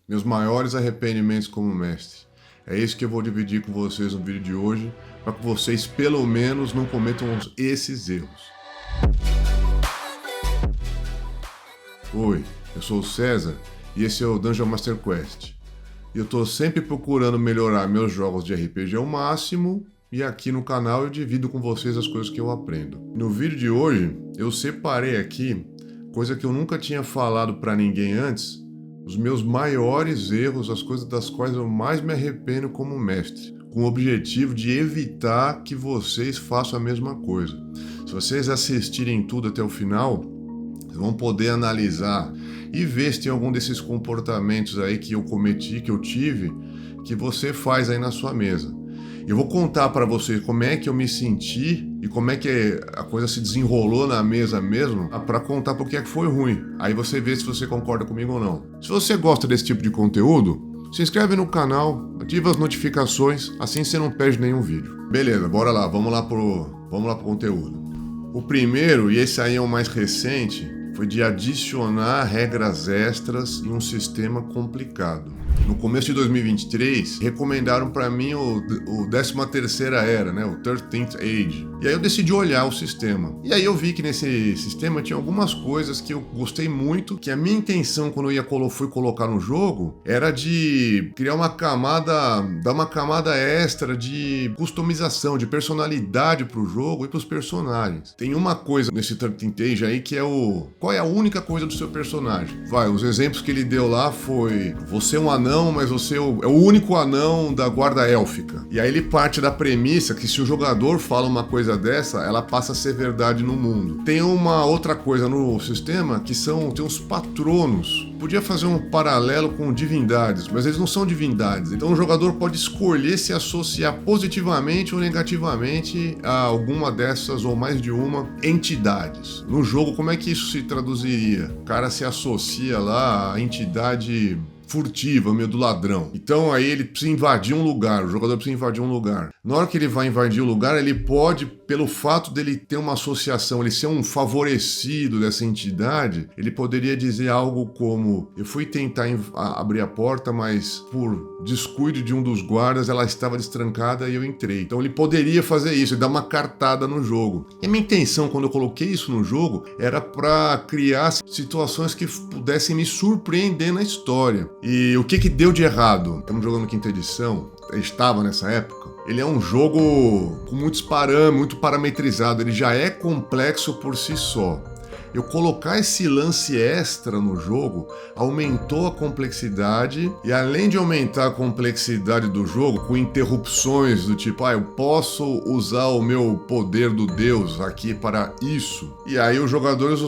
Meus maiores arrependimentos como mestre. É isso que eu vou dividir com vocês no vídeo de hoje, para que vocês pelo menos não cometam esses erros. Oi, eu sou o César e esse é o Dungeon Master Quest. Eu estou sempre procurando melhorar meus jogos de RPG ao máximo e aqui no canal eu divido com vocês as coisas que eu aprendo. No vídeo de hoje eu separei aqui, coisa que eu nunca tinha falado para ninguém antes, os meus maiores erros, as coisas das quais eu mais me arrependo como mestre, com o objetivo de evitar que vocês façam a mesma coisa. Se vocês assistirem tudo até o final, vocês vão poder analisar e ver se tem algum desses comportamentos aí que eu cometi, que eu tive, que você faz aí na sua mesa. Eu vou contar para vocês como é que eu me senti e como é que a coisa se desenrolou na mesa mesmo, para contar porque é que foi ruim. Aí você vê se você concorda comigo ou não. Se você gosta desse tipo de conteúdo, se inscreve no canal, ativa as notificações, assim você não perde nenhum vídeo. Beleza, bora lá, vamos lá pro conteúdo. O primeiro, e esse aí é o mais recente, foi de adicionar regras extras em um sistema complicado. No começo de 2023, recomendaram para mim o 13ª era, né, o 13th Age. E aí eu decidi olhar o sistema. E aí eu vi que nesse sistema tinha algumas coisas que eu gostei muito, que a minha intenção quando eu fui colocar no jogo era de criar uma camada, dar uma camada extra de customização, de personalidade pro jogo e pros personagens. Tem uma coisa nesse 13th Age aí que é qual é a única coisa do seu personagem? Os exemplos que ele deu lá foi: você é um anão, mas você é o único anão da guarda élfica. E aí ele parte da premissa que se o jogador fala uma coisa dessa, ela passa a ser verdade no mundo. Tem uma outra coisa no sistema que tem uns patronos. Podia fazer um paralelo com divindades, mas eles não são divindades. Então o jogador pode escolher se associar positivamente ou negativamente a alguma dessas ou mais de uma entidades. No jogo, como é que isso se traduziria? O cara se associa lá à entidade furtiva, meio do ladrão. Então aí ele precisa invadir um lugar, o jogador precisa invadir um lugar. Na hora que ele vai invadir o lugar, ele pode, pelo fato dele ter uma associação, ele ser um favorecido dessa entidade, ele poderia dizer algo como: eu fui tentar abrir a porta, mas por descuido de um dos guardas, ela estava destrancada e eu entrei. Então ele poderia fazer isso e dar uma cartada no jogo. E a minha intenção quando eu coloquei isso no jogo era para criar situações que pudessem me surpreender na história. E o que deu de errado? Estamos jogando quinta edição, estava nessa época. Ele é um jogo com muitos parâmetros, muito parametrizado, ele já é complexo por si só. Eu colocar esse lance extra no jogo aumentou a complexidade, e além de aumentar a complexidade do jogo com interrupções do tipo, eu posso usar o meu poder do Deus aqui para isso, e aí os jogadores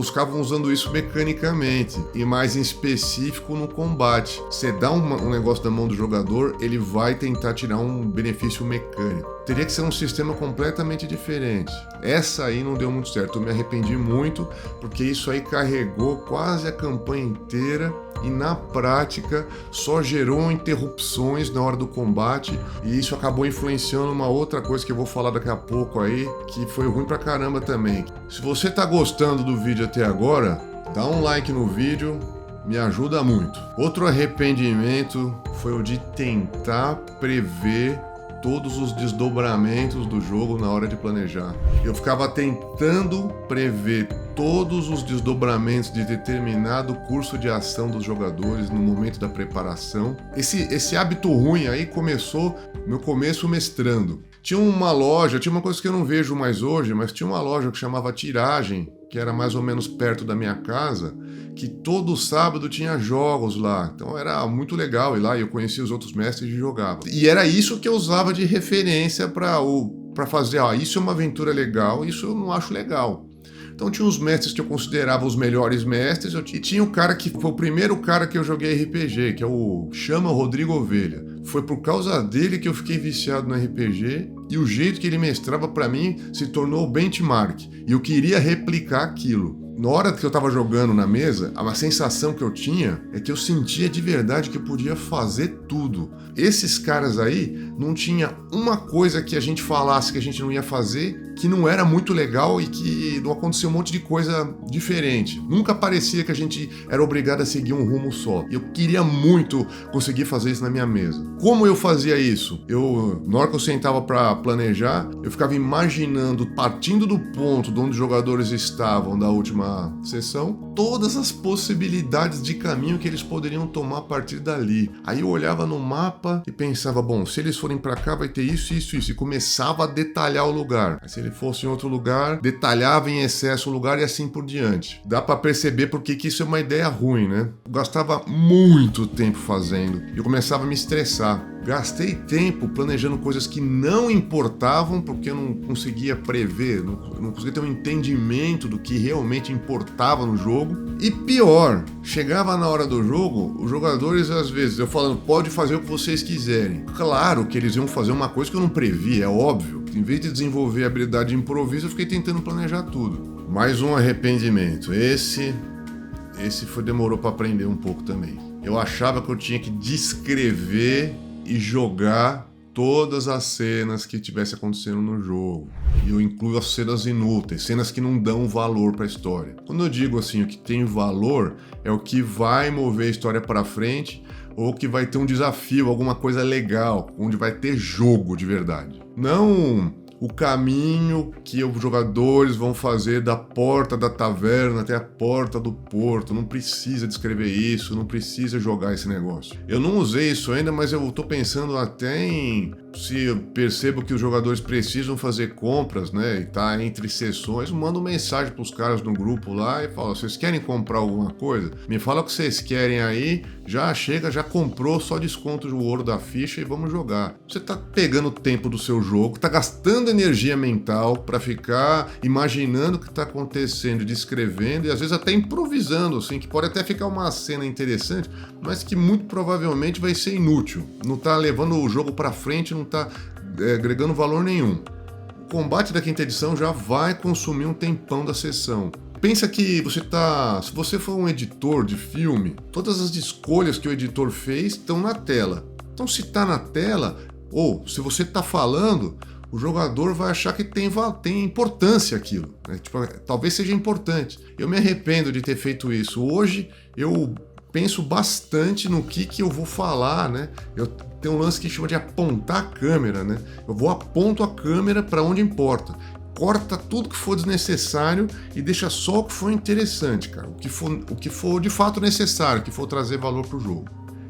ficavam usando isso mecanicamente e mais em específico no combate. Você dá um negócio da mão do jogador, ele vai tentar tirar um benefício mecânico. Teria que ser um sistema completamente diferente. Essa aí não deu muito certo, eu me arrependi muito, porque isso aí carregou quase a campanha inteira e na prática só gerou interrupções na hora do combate, e isso acabou influenciando uma outra coisa que eu vou falar daqui a pouco aí, que foi ruim pra caramba também. Se você tá gostando do vídeo até agora, dá um like no vídeo, me ajuda muito. Outro arrependimento foi o de tentar prever todos os desdobramentos do jogo na hora de planejar. Eu ficava tentando prever todos os desdobramentos de determinado curso de ação dos jogadores no momento da preparação. Esse hábito ruim aí começou, meu começo mestrando. Tinha uma coisa que eu não vejo mais hoje, mas tinha uma loja que chamava Tiragem, que era mais ou menos perto da minha casa, que todo sábado tinha jogos lá. Então era muito legal ir lá, e eu conhecia os outros mestres e jogava. E era isso que eu usava de referência para fazer, isso é uma aventura legal, isso eu não acho legal. Então tinha os mestres que eu considerava os melhores mestres, e tinha o cara que foi o primeiro cara que eu joguei RPG, que é o Rodrigo Ovelha. Foi por causa dele que eu fiquei viciado no RPG, e o jeito que ele mestrava para mim se tornou o benchmark, e eu queria replicar aquilo. Na hora que eu tava jogando na mesa, a sensação que eu tinha é que eu sentia de verdade que eu podia fazer tudo. Esses caras aí não tinha uma coisa que a gente falasse que a gente não ia fazer que não era muito legal e que não acontecia um monte de coisa diferente. Nunca parecia que a gente era obrigado a seguir um rumo só. Eu queria muito conseguir fazer isso na minha mesa. Como eu fazia isso? Na hora que eu sentava para planejar, eu ficava imaginando, partindo do ponto de onde os jogadores estavam da última sessão, todas as possibilidades de caminho que eles poderiam tomar a partir dali. Aí eu olhava no mapa e pensava, bom, se eles forem para cá vai ter isso, isso, isso, e começava a detalhar o lugar. Aí, se ele fosse em outro lugar, detalhava em excesso o lugar e assim por diante. Dá para perceber porque que isso é uma ideia ruim, né? Eu gastava muito tempo fazendo e eu começava a me estressar. Gastei tempo planejando coisas que não importavam porque eu não conseguia prever, não conseguia ter um entendimento do que realmente importava no jogo. E pior, chegava na hora do jogo, os jogadores às vezes, eu falando, pode fazer o que vocês quiserem. Claro que eles iam fazer uma coisa que eu não previ, é óbvio. Em vez de desenvolver a habilidade de improviso, eu fiquei tentando planejar tudo. Mais um arrependimento. Esse demorou para aprender um pouco também. Eu achava que eu tinha que descrever e jogar todas as cenas que estivesse acontecendo no jogo. E eu incluo as cenas inúteis, cenas que não dão valor para a história. Quando eu digo assim, o que tem valor é o que vai mover a história para frente ou que vai ter um desafio, alguma coisa legal, onde vai ter jogo de verdade. Não o caminho que os jogadores vão fazer da porta da taverna até a porta do porto. Não precisa descrever isso, não precisa jogar esse negócio. Eu não usei isso ainda, mas eu tô pensando até em... Se eu percebo que os jogadores precisam fazer compras, né, e tá entre sessões, mando mensagem pros caras no grupo lá e falo, vocês querem comprar alguma coisa? Me fala o que vocês querem aí, já chega, já comprou, só desconto o ouro da ficha e vamos jogar. Você tá pegando o tempo do seu jogo, tá gastando energia mental pra ficar imaginando o que tá acontecendo, descrevendo e às vezes até improvisando, assim, que pode até ficar uma cena interessante, mas que muito provavelmente vai ser inútil. Não tá levando o jogo pra frente, não tá agregando valor nenhum. O combate da quinta edição já vai consumir um tempão da sessão. Pensa que se você for um editor de filme, todas as escolhas que o editor fez estão na tela. Então se tá na tela, ou se você tá falando, o jogador vai achar que tem importância aquilo, né? Tipo, talvez seja importante. Eu me arrependo de ter feito isso. Hoje eu penso bastante no que eu vou falar, né? Eu tenho um lance que chama de apontar a câmera, né? Eu aponto a câmera para onde importa. Corta tudo que for desnecessário e deixa só o que for interessante, cara. O que for de fato necessário, que for trazer valor pro jogo.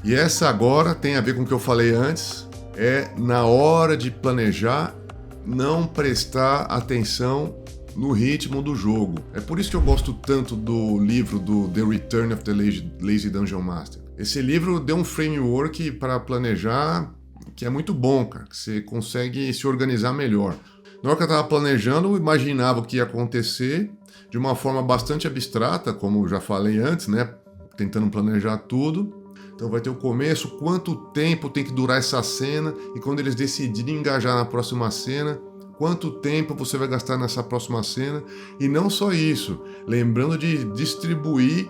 E essa agora tem a ver com o que eu falei antes, é na hora de planejar, não prestar atenção no ritmo do jogo. É por isso que eu gosto tanto do livro do The Return of the Lazy Dungeon Master. Esse livro deu um framework para planejar que é muito bom, cara, que você consegue se organizar melhor. Na hora que eu estava planejando, eu imaginava o que ia acontecer de uma forma bastante abstrata, como eu já falei antes, né? Tentando planejar tudo. Então vai ter o começo, quanto tempo tem que durar essa cena, e quando eles decidirem engajar na próxima cena, quanto tempo você vai gastar nessa próxima cena. E não só isso, lembrando de distribuir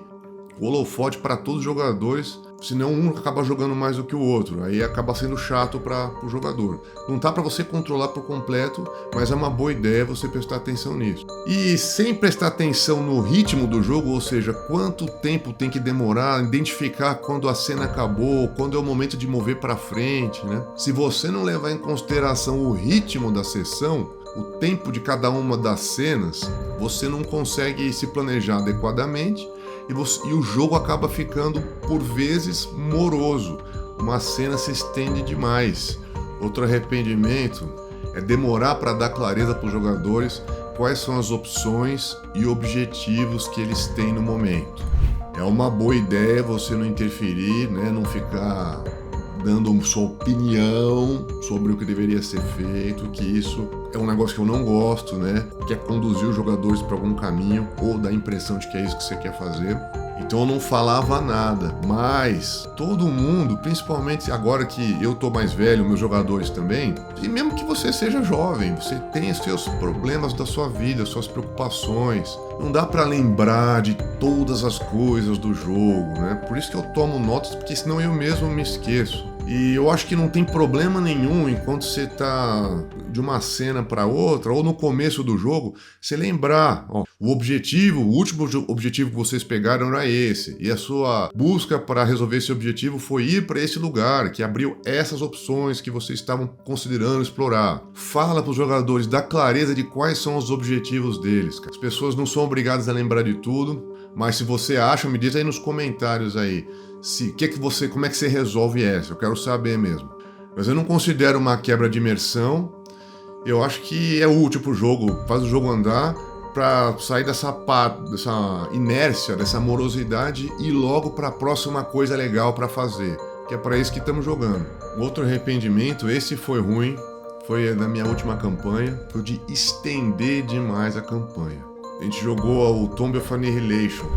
o holofote para todos os jogadores, senão um acaba jogando mais do que o outro, aí acaba sendo chato para o jogador. Não tá para você controlar por completo, mas é uma boa ideia você prestar atenção nisso. E sem prestar atenção no ritmo do jogo, ou seja, quanto tempo tem que demorar, identificar quando a cena acabou, quando é o momento de mover para frente, né? Se você não levar em consideração o ritmo da sessão, o tempo de cada uma das cenas, você não consegue se planejar adequadamente. E o jogo acaba ficando, por vezes, moroso. Uma cena se estende demais. Outro arrependimento é demorar para dar clareza para os jogadores quais são as opções e objetivos que eles têm no momento. É uma boa ideia você não interferir, né? Não ficar dando sua opinião sobre o que deveria ser feito, que isso é um negócio que eu não gosto, né? Que é conduzir os jogadores para algum caminho ou dar a impressão de que é isso que você quer fazer. Então eu não falava nada, mas todo mundo, principalmente agora que eu tô mais velho, meus jogadores também, e mesmo que você seja jovem, você tem os seus problemas da sua vida, suas preocupações. Não dá para lembrar de todas as coisas do jogo, né? Por isso que eu tomo notas, porque senão eu mesmo me esqueço. E eu acho que não tem problema nenhum enquanto você tá de uma cena para outra ou no começo do jogo, você lembrar, ó, o último objetivo que vocês pegaram era esse, e a sua busca para resolver esse objetivo foi ir para esse lugar, que abriu essas opções que vocês estavam considerando explorar. Fala para os jogadores, dá clareza de quais são os objetivos deles. As pessoas não são obrigadas a lembrar de tudo, mas se você acha, me diz aí nos comentários aí. Como é que você resolve essa? Eu quero saber mesmo. Mas eu não considero uma quebra de imersão. Eu acho que é útil pro jogo, faz o jogo andar para sair dessa inércia, dessa morosidade e ir logo para a próxima coisa legal para fazer, que é para isso que estamos jogando. Outro arrependimento, esse foi ruim, foi na minha última campanha, foi de estender demais a campanha. A gente jogou o Tomb of Annihilation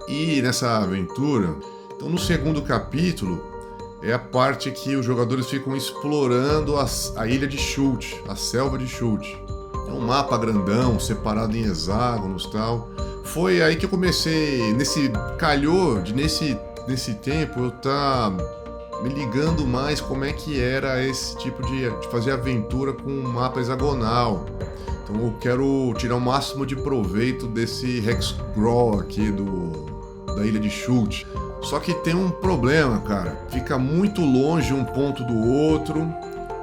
e nessa aventura, então no segundo capítulo, é a parte que os jogadores ficam explorando a ilha de Chult, a selva de Chult. É um mapa grandão, separado em hexágonos e tal. Foi aí que eu comecei, nesse tempo, eu tá me ligando mais como é que era esse tipo de fazer aventura com um mapa hexagonal. Então eu quero tirar o máximo de proveito desse Hexcrawl aqui da ilha de Chult. Só que tem um problema, cara. Fica muito longe um ponto do outro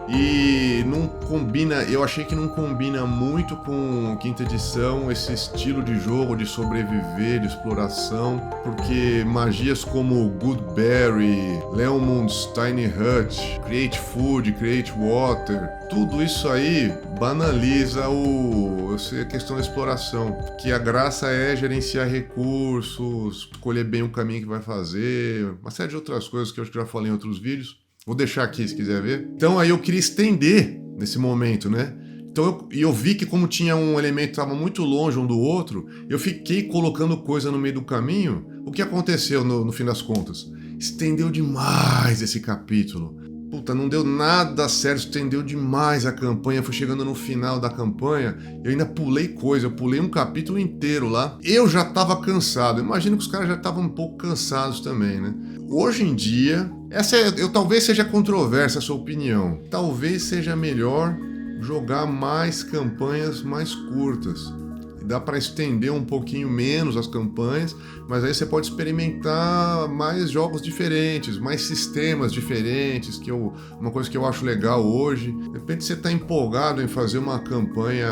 e não combina. Eu achei que não combina muito com quinta edição esse estilo de jogo de sobreviver, de exploração, porque magias como Goodberry, Leomund's Tiny Hut, Create Food, Create Water, tudo isso aí banaliza a questão da exploração, que a graça é gerenciar recursos, escolher bem o caminho que vai fazer, uma série de outras coisas que eu acho que já falei em outros vídeos. Vou deixar aqui se quiser ver. Então aí eu queria estender nesse momento, né? Então eu vi que como tinha um elemento que estava muito longe um do outro, eu fiquei colocando coisa no meio do caminho. O que aconteceu no fim das contas? Estendeu demais esse capítulo. Puta, não deu nada certo, estendeu demais a campanha, fui chegando no final da campanha, eu ainda pulei coisa, eu pulei um capítulo inteiro lá. Eu já tava cansado, imagino que os caras já estavam um pouco cansados também, né? Hoje em dia, talvez seja controversa essa opinião, talvez seja melhor jogar mais campanhas mais curtas. Dá para estender um pouquinho menos as campanhas, mas aí você pode experimentar mais jogos diferentes, mais sistemas diferentes, uma coisa que eu acho legal hoje. De repente você está empolgado em fazer uma campanha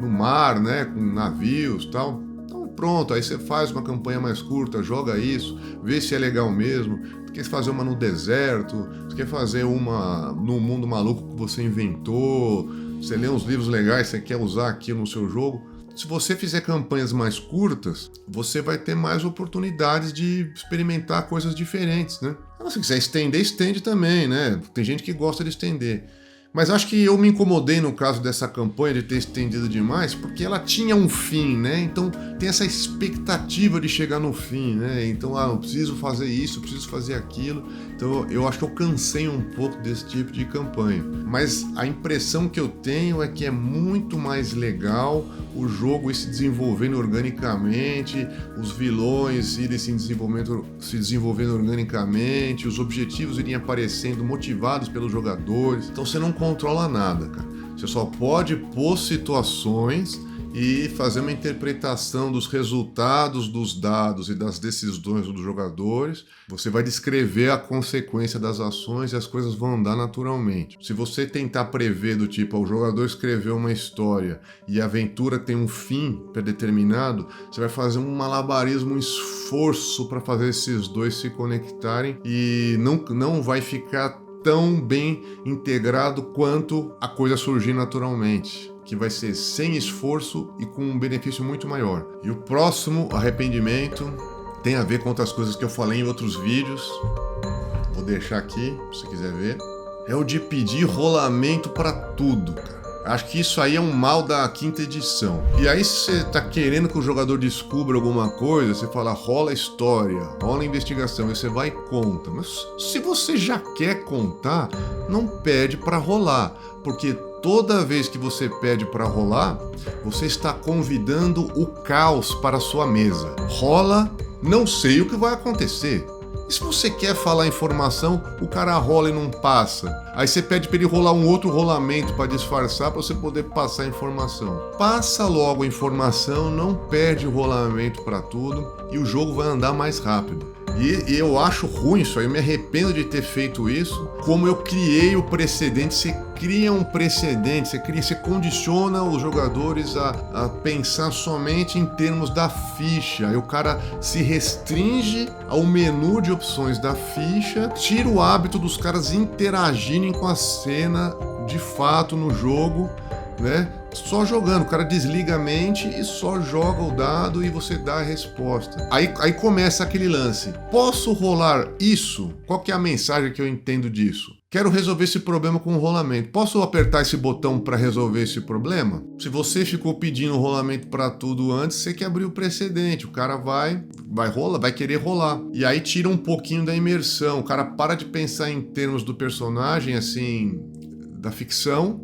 no mar, né, com navios e tal. Então pronto, aí você faz uma campanha mais curta, joga isso, vê se é legal mesmo. Você quer fazer uma no deserto, você quer fazer uma no mundo maluco que você inventou, você lê uns livros legais, você quer usar aquilo no seu jogo. Se você fizer campanhas mais curtas, você vai ter mais oportunidades de experimentar coisas diferentes, né? Se quiser estender, estende também, né? Tem gente que gosta de estender. Mas acho que eu me incomodei no caso dessa campanha de ter estendido demais, porque ela tinha um fim, né? Então tem essa expectativa de chegar no fim, né? Então, eu preciso fazer isso, eu preciso fazer aquilo. Então eu acho que eu cansei um pouco desse tipo de campanha. Mas a impressão que eu tenho é que é muito mais legal o jogo ir se desenvolvendo organicamente, os vilões irem se desenvolvendo organicamente, os objetivos irem aparecendo motivados pelos jogadores. Então você não controla nada, cara. Você só pode pôr situações e fazer uma interpretação dos resultados dos dados e das decisões dos jogadores. Você vai descrever a consequência das ações e as coisas vão andar naturalmente. Se você tentar prever do tipo, o jogador escreveu uma história e a aventura tem um fim predeterminado, você vai fazer um malabarismo, um esforço para fazer esses dois se conectarem e não vai ficar tão bem integrado quanto a coisa surgir naturalmente, que vai ser sem esforço e com um benefício muito maior. E o próximo arrependimento tem a ver com outras coisas que eu falei em outros vídeos, vou deixar aqui, se você quiser ver, é o de pedir rolamento para tudo, cara. Acho que isso aí é um mal da quinta edição. E aí se você tá querendo que o jogador descubra alguma coisa, você fala rola história, rola investigação, e você vai e conta. Mas se você já quer contar, não pede para rolar, porque toda vez que você pede para rolar, você está convidando o caos para a sua mesa. Rola, não sei o que vai acontecer. E se você quer falar informação, o cara rola e não passa. Aí você pede para ele rolar um outro rolamento para disfarçar, para você poder passar a informação. Passa logo a informação, não perde o rolamento para tudo e o jogo vai andar mais rápido. E eu acho ruim isso aí, eu me arrependo de ter feito isso. Como eu criei o precedente, você cria um precedente, você condiciona os jogadores a pensar somente em termos da ficha. Aí o cara se restringe ao menu de opções da ficha, tira o hábito dos caras interagirem com a cena de fato no jogo, né? Só jogando, o cara desliga a mente e só joga o dado e você dá a resposta. Aí começa aquele lance. Posso rolar isso? Qual que é a mensagem que eu entendo disso? Quero resolver esse problema com o rolamento. Posso apertar esse botão para resolver esse problema? Se você ficou pedindo rolamento para tudo antes, você que abriu o precedente. O cara vai rolar, vai querer rolar. E aí tira um pouquinho da imersão. O cara para de pensar em termos do personagem, assim, da ficção,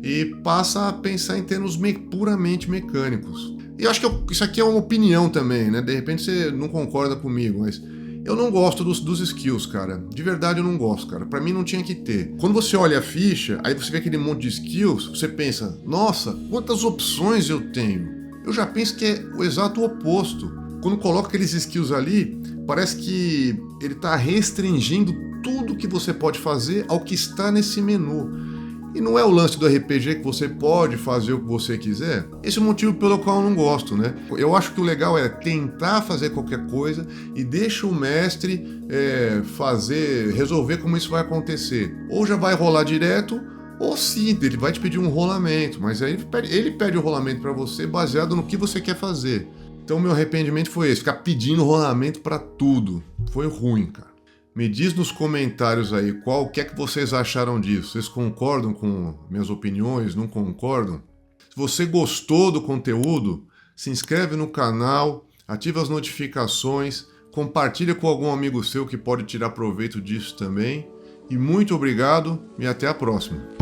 e passa a pensar em termos puramente mecânicos. E eu acho que isso aqui é uma opinião também, né? De repente você não concorda comigo, mas eu não gosto dos skills, cara. De verdade eu não gosto, cara. Pra mim não tinha que ter. Quando você olha a ficha, aí você vê aquele monte de skills, você pensa, nossa, quantas opções eu tenho. Eu já penso que é o exato oposto. Quando coloca aqueles skills ali, parece que ele tá restringindo tudo que você pode fazer ao que está nesse menu. E não é o lance do RPG que você pode fazer o que você quiser. Esse é o motivo pelo qual eu não gosto, né? Eu acho que o legal é tentar fazer qualquer coisa e deixa o mestre resolver como isso vai acontecer. Ou já vai rolar direto, ou sim, ele vai te pedir um rolamento, mas aí ele pede o rolamento para você baseado no que você quer fazer. Então meu arrependimento foi esse, ficar pedindo rolamento para tudo. Foi ruim, cara. Me diz nos comentários aí o que é que vocês acharam disso. Vocês concordam com minhas opiniões? Não concordam? Se você gostou do conteúdo, se inscreve no canal, ativa as notificações, compartilha com algum amigo seu que pode tirar proveito disso também. E muito obrigado e até a próxima.